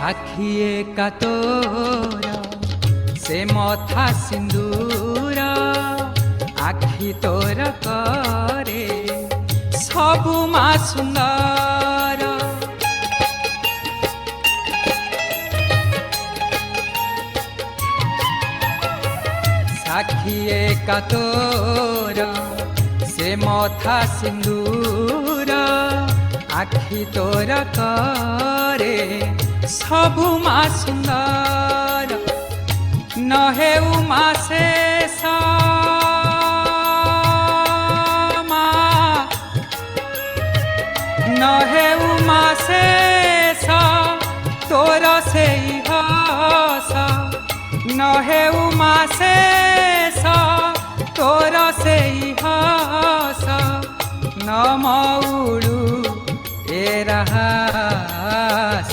আখিয়ে কাতর সে মথা সিন্দুর আখি তোর করে সবু মা সুন্দর। সাখিয়ে কাতর সে মথা সিন্দুর আখি তোর করে সবু মা সুন্দর। নহেউ মা শেষ মা, নহেউ মা শেষ তোর সেই হস, নহেউ মা শেষ তোর সেই হস। নমউড়ু এ রাহাস